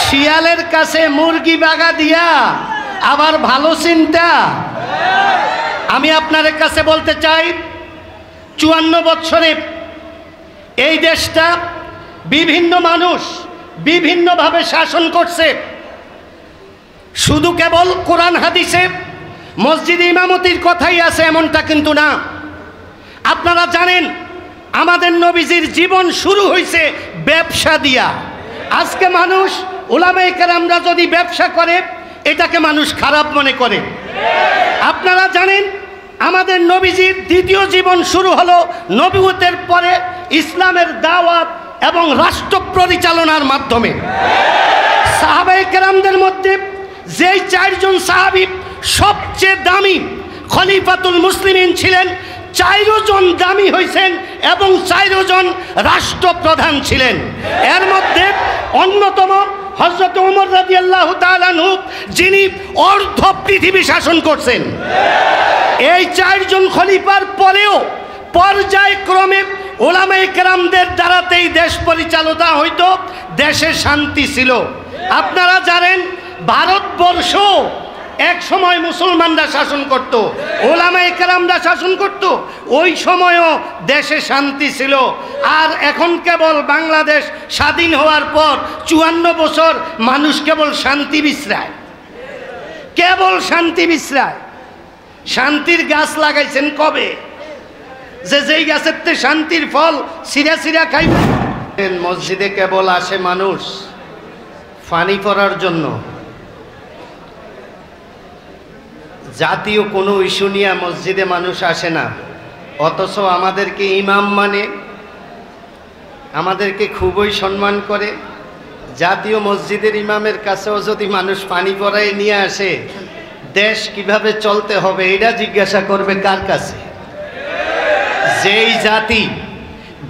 শিয়ালের কাছে মুরগি বাগা দিয়া আবার ভালো চিন্তা। আমি আপনাদের কাছে বলতে চাই, 54 বছরে এই দেশটা বিভিন্ন মানুষ বিভিন্নভাবে শাসন করছে। শুধু কেবল কোরআন হাদিসে মসজিদে ইমামতির কথাই আছে এমনটা কিন্তু না। আপনারা জানেন আমাদের নবীজির জীবন শুরু হয়েছে ব্যবসা দিয়া। আজকে মানুষ উলামায়ে কেরামরা যদি ব্যবসা করে এটাকে মানুষ খারাপ মনে করে। আপনারা জানেন আমাদের নবীজির দ্বিতীয় জীবন শুরু হলো নবুয়তের পরে ইসলামের দাওয়াত এবং রাষ্ট্র পরিচালনার মাধ্যমে। সাহাবায়ে কেরামদের মধ্যে যেই 4 জন সাহাবী সবচেয়ে দামি খলিফাতুল মুসলিমিন ছিলেন, 4 জন দামি হয়েছেন এবং 4 জন রাষ্ট্রপ্রধান ছিলেন। এর মধ্যে অন্যতম হযরত ওমর রাদিয়াল্লাহু তাআলা আনহু, যিনি অর্ধ পৃথিবী শাসন করছেন। এই 4 জন খলিফার পরেও পর্যায়ক্রমে উলামায়ে কেরামদের দ্বারাতেই দেশ পরিচালনা হইতো, দেশে শান্তি ছিল। আপনারা জানেন ভারতবর্ষ এক সময় মুসলমানরা শাসন করত, উলামায়ে কেরামরা শাসন করত, ওই সময়ও দেশে শান্তি ছিল। আর এখন কেবল বাংলাদেশ স্বাধীন হওয়ার পর 54 বছর মানুষ কেবল শান্তি বিশ্রায়, কেবল শান্তি বিশ্রায়। শান্তির গাছ লাগাইছেন কবে? যেই গাছের তে শান্তির ফল সিরা সিরা খাইবেন। মসজিদে কেবল আসে মানুষ পানি পড়ার জন্য, জাতীয় কোনো ইস্যু নিয়ে মসজিদে মানুষ আসে না। অথচ আমাদেরকে ইমাম মানে, আমাদেরকে খুবই সম্মান করে। জাতীয় মসজিদের ইমামের কাছেও যদি মানুষ পানি পড়ায় নিয়ে আসে, দেশ কিভাবে চলতে হবে এটা জিজ্ঞাসা করবে কার কাছে? যেই জাতি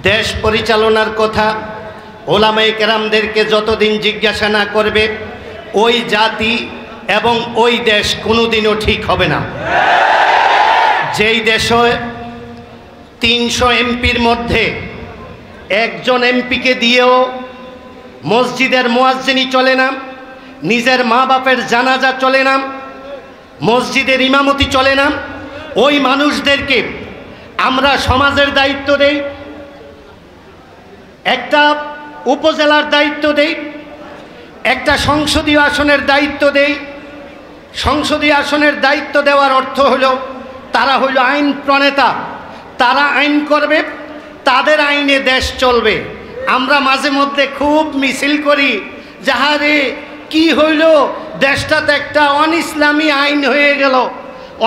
দেশ পরিচালনার কথা উলামায়ে কেরামদেরকে যতদিন জিজ্ঞাসা না করবে, ওই জাতি এবং ওই দেশ কোনোদিনও ঠিক হবে না। যেই দেশে 300 এমপির মধ্যে একজন এমপিকে দিয়েও মসজিদের মুয়াজ্জিনি চলে না, নিজের মা বাপের জানাজা চলে না, মসজিদের ইমামতি চলে না, ওই মানুষদেরকে আমরা সমাজের দায়িত্ব দেই, একটা উপজেলার দায়িত্ব দেই, একটা সংসদীয় আসনের দায়িত্ব দেই। সংসদীয় আসনের দায়িত্ব দেওয়ার অর্থ হলো তারা হইল আইন প্রণেতা, তারা আইন করবে, তাদের আইনে দেশ চলবে। আমরা মাঝে মধ্যে খুব মিছিল করি, যাহারে কি হইল, দেশটাতে একটা অনইসলামী আইন হয়ে গেল।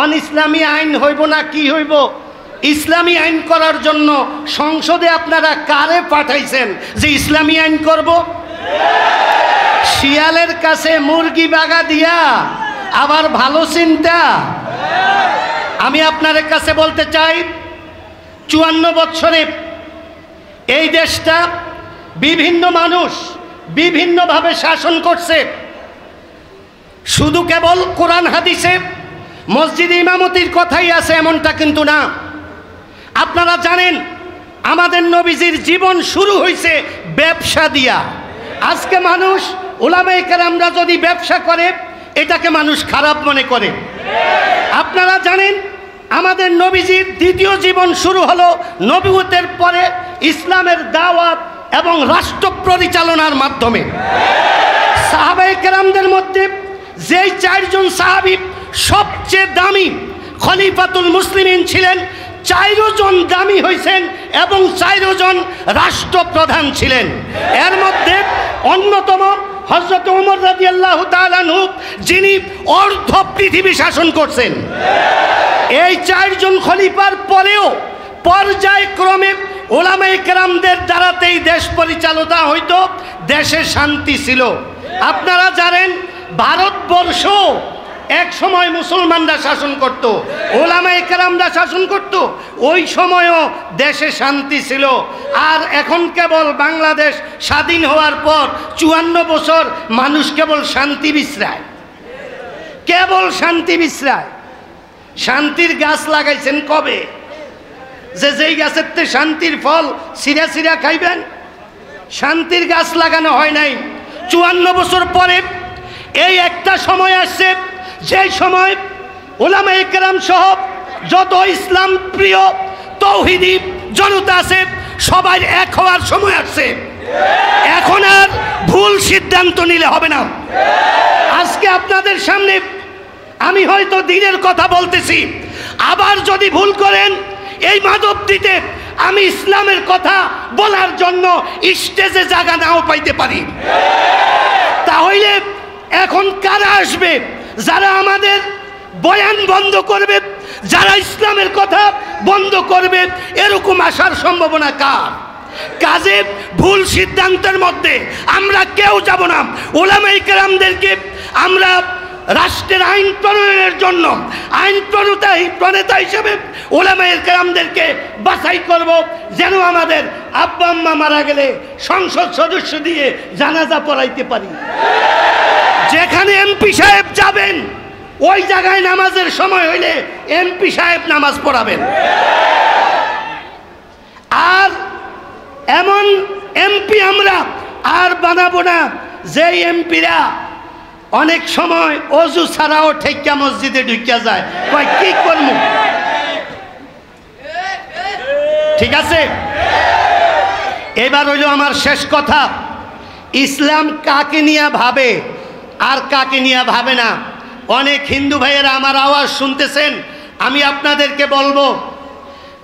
অনইসলামী আইন হইব না কি হইব? ইসলামী আইন করার জন্য সংসদে আপনারা কারে পাঠাইছেন যে ইসলামী আইন করব? শিয়ালের কাছে মুরগি বাগা দিয়া আবার ভালো চিন্তা। আমি আপনাদের কাছে বলতে চাই, 54 বছরে এই দেশটা বিভিন্ন মানুষ বিভিন্নভাবে শাসন করছে। শুধু কেবল কোরআন হাদিসে মসজিদে ইমামতির কথাই আছে এমনটা কিন্তু না। আপনারা জানেন আমাদের নবীজির জীবন শুরু হয়েছে ব্যবসা দিয়া। আজকে মানুষ উলামায়ে কেরামরা যদি ব্যবসা করে এটাকে মানুষ খারাপ মনে করে। আপনারা জানেন আমাদের নবীজির দ্বিতীয় জীবন শুরু হলো নবুয়তের পরে ইসলামের দাওয়াত এবং রাষ্ট্র পরিচালনার মাধ্যমে। সাহাবায়ে কেরামদের মধ্যে যেই 4 জন সাহাবী সবচেয়ে দামি খলিফাতুল মুসলিমিন ছিলেন, 4 জন দামি হয়েছেন এবং 4 জন রাষ্ট্রপ্রধান ছিলেন। এর মধ্যে অন্যতম হযরত ওমর রাদিয়াল্লাহু তাআলা আনহু, যিনি অর্ধ পৃথিবী শাসন করছেন। এই 4 জন খলিফার পরেও পর্যায়ক্রমে উলামায়ে কেরামদের দ্বারাতেই দেশ পরিচালনা হইতো, দেশে শান্তি ছিল। আপনারা জানেন ভারতবর্ষ এক সময় মুসলমানরা শাসন করত, উলামায়ে কেরামরা শাসন করত, ওই সময়ও দেশে শান্তি ছিল। আর এখন কেবল বাংলাদেশ স্বাধীন হওয়ার পর 54 বছর মানুষ কেবল শান্তি বিশ্রায়, কেবল শান্তি বিশ্রায়। শান্তির গাছ লাগাইছেন কবে? যেই গাছের তে শান্তির ফল সিরা সিরা খাইবেন। শান্তির গাছ লাগানো হয় নাই, 54 বছর পরে এই একটা সময় আসছে, যেই সময় উলামায়ে কেরাম সহ যত ইসলাম প্রিয় তৌহিদি জনতা আছে সবাই এক হওয়ার সময় আসছে। এখন আর ভুল সিদ্ধান্ত নিলে হবে না। আজকে আপনাদের সামনে আমি হয়তো দিনের কথা বলতেছি, আবার যদি ভুল করেন এই মাধবদীতে আমি ইসলামের কথা বলার জন্য স্টেজে জায়গা নাও পাইতে পারি। তাহলে এখন কারা আসবে যারা আমাদের বয়ান বন্ধ করবে, যারা ইসলামের কথা বন্ধ করবে? এরকম আসার সম্ভাবনা কার? কাজে ভুল সিদ্ধান্তের মধ্যে আমরা কেউ যাব না। উলামায়ে কেরামদেরকে আমরা রাষ্ট্রের আইন প্রণয়নের জন্য আইন প্রণেতা হিসেবে উলামায়ে কেরামদেরকে বাছাই করব, যেন আমাদের আব্বা আম্মা মারা গেলে সংসদ সদস্য দিয়ে জানাজা পড়াইতে পারি। যেখানে এমপি সাহেব যাবেন ওই জায়গায় নামাজের সময় হইলে এমপি সাহেব নামাজ পড়াবেন। আর এমন এমপি আমরা আর বানাবো না যে এমপিরা অনেক সময় অজু ছাড়াও ঠেক্কা মসজিদে ঢুকিয়া যায়, কয় কি করব। ঠিক আছে, এবার হইল আমার শেষ কথা। ইসলাম কাকে নিয়ে ভাবে আর কাকে নিয়ে ভাবে না? অনেক হিন্দু ভাইয়েরা আমার আওয়াজ শুনতেছেন, আমি আপনাদেরকে বলবো,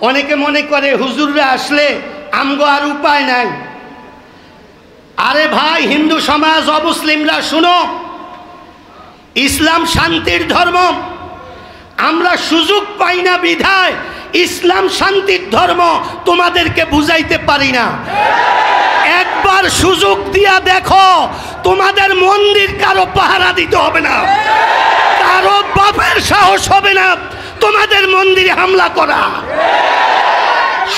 অনেকে মনে করে হুজুররা আসলে আমগো আর উপায় নাই। আরে ভাই, হিন্দু সমাজ অমুসলিমরা শুনো, ইসলাম শান্তির ধর্ম। আমরা সুযোগ পাই না বিধায় ইসলাম শান্তির ধর্ম তোমাদেরকে বুঝাইতে পারি না। একবার সুযোগ দিয়া দেখো, তোমাদের মন্দির কারো পাহারা দিতে হবে না, কারো বাপের সাহস হবে না তোমাদের মন্দিরে হামলা করা।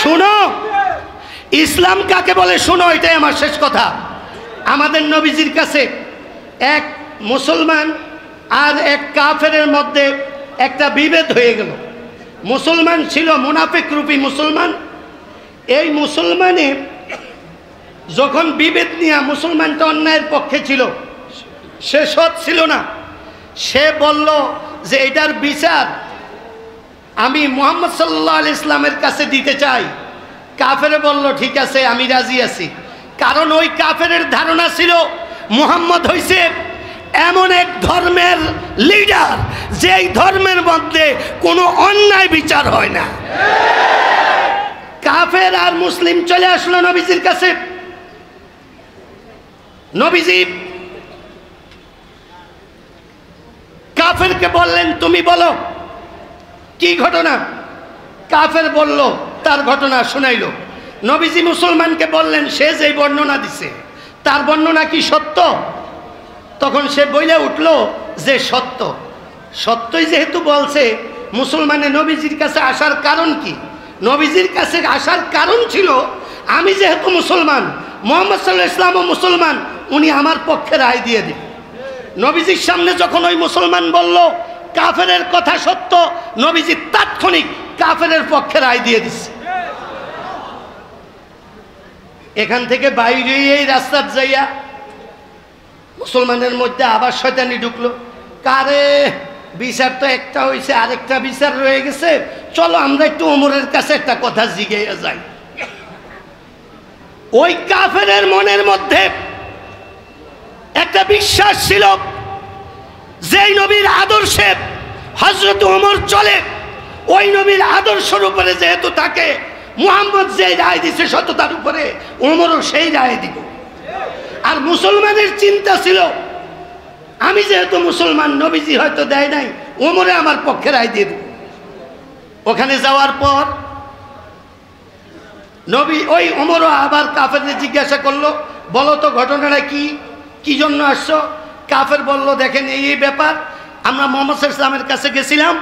শুনো ইসলাম কাকে বলে, শুনো, এটাই আমার শেষ কথা। আমাদের নবীজির কাছে এক মুসলমান আর এক কাফেরের মধ্যে একটা বিভেদ হয়ে গেল। মুসলমান ছিল মুনাফিক রূপী মুসলমান। এই মুসলমানে যখন বিভেদ নিয়ে, মুসলমানটা অন্যায়ের পক্ষে ছিল, সে সৎ ছিল না। সে বলল যে এটার বিচার আমি মুহাম্মদ সাল্লাল্লাহু আলাইহি ইসলামের কাছে দিতে চাই। কাফের বলল ঠিক আছে, আমি রাজি আছি। কারণ ওই কাফেরের ধারণা ছিল মুহাম্মদ হইছে এমন এক ধর্মের লিডার যেই ধর্মের মধ্যে কোনো অন্যায় বিচার হয় না। কাফের আর মুসলিম চলে আসলো নবীজির কাছে। নবীজি কাফেরকে বললেন, তুমি বলো কি ঘটনা। কাফের বলল, তার ঘটনা শুনাইল। নবীজি মুসলমানকে বললেন, সে যে বর্ণনা দিছে তার বর্ণনা কি সত্য? তখন সে বইলে উঠল যে সত্য। সত্যই যেহেতু বলছে, মুসলমানের নবীজির কাছে আসার কারণ কি? নবীজির কাছে আসার কারণ ছিল, আমি যেহেতু মুসলমান, মুহাম্মদ সাল্লাল্লাহু আলাইহি ওয়াসাল্লাম মুসলমান, উনি আমার পক্ষে রায় দিয়ে দিন। নবীজির সামনে যখন ওই মুসলমান বলল কাফেরের কথা সত্য, নবীজি তাৎক্ষণিক কাফেরের পক্ষে রায় দিয়ে দিচ্ছে। এখান থেকে বাইরে এই রাস্তার যাইয়া মুসলমানের মধ্যে আবার শয়তানি ঢুকলো, কারে বিচার তো একটা হয়েছে, আরেকটা বিচার রয়ে গেছে, চলো আমরা একটু ওমরের কাছে একটা কথা জিজ্ঞাসা যাই। ওই কাফেরের মনের মধ্যে একটা বিশ্বাস ছিল, যেই নবীর আদর্শে হযরত ওমর চলে, ওই নবীর আদর্শের উপরে যেহেতু থাকে, মুহাম্মদ যেই রায় দিছে সততার উপরে, ওমরও সেই রায় দিব। আর মুসলমানের চিন্তা ছিল, আমি যেহেতু মুসলমান, নবীজি হয়তো দেয় নাই, ওমরে আমার পক্ষে রায় দিয়ে দেব। ওখানে যাওয়ার পর নবী ওই ওমরও আবার কাফেরদের জিজ্ঞাসা করলো, বলো তো ঘটনাটা কি, কি জন্য আসছো? কাফের বলল, দেখেন এই ব্যাপার, আমরা মুহাম্মদ সাল্লাল্লাহু আলাইহি ওয়াসাল্লামের কাছে গেছিলাম,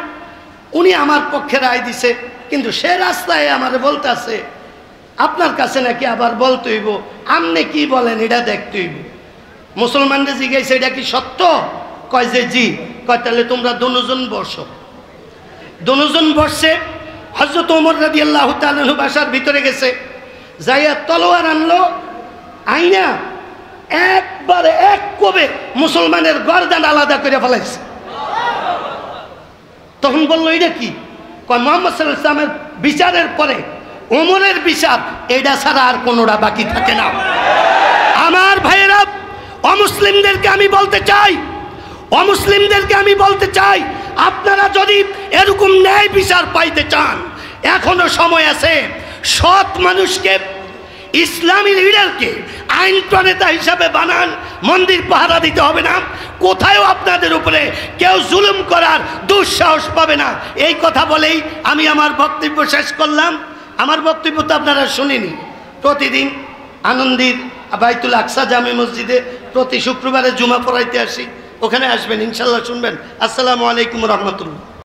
উনি আমার পক্ষে রায় দিছে, কিন্তু সে রাস্তায় আমার বলতেছে আপনার কাছে নাকি আবার বলতে হইব, আপনি কি বলেন এটা দেখতে হইব। মুসলমানদের জিজ্ঞাসা, এটা কি সত্য? কয় যে জি। কয় তাহলে তোমরা দুজন বসো। দুজন বসছে। হযরত ওমর রাদিয়াল্লাহু তাআলা বাসার ভিতরে গেছে, যাইয়া তলোয়ার আনলো, আইনা একবারে এক কবে মুসলমানের গর্দান আলাদা করে ফেলাইছে। তখন বললো এটা কি? কয় মুহাম্মদ সাল্লাল্লাহু আলাইহি ওয়াসাল্লামের বিচারের পরে ওমরের বিচার, এটা ছাড়া আর কোনোটা বাকি থাকে না। আমার ভাইয়েরা, অমুসলিমদেরকে আমি বলতে চাই, আপনারা যদি এরকম ন্যায় বিচার পাইতে চান, এখনো সময় আছে। সৎ মানুষকে, ইসলামী লিডারকে আইন প্রণেতা হিসাবে বানান, মন্দির পাহারা দিতে হবে না, কোথাও আপনাদের উপরে কেউ জুলুম করার দুঃসাহস পাবে না। এই কথা বলেই আমি আমার বক্তব্য শেষ করলাম। আমার বক্তব্য তো আপনারা শুনিনি। প্রতিদিন আনন্দের বাইতুল আকসা জামে মসজিদে প্রতি শুক্রবারে জুমা পড়াইতে আসি, ওখানে আসবেন, ইনশাল্লাহ শুনবেন। আসসালামু আলাইকুম রহমতুল্লাহ।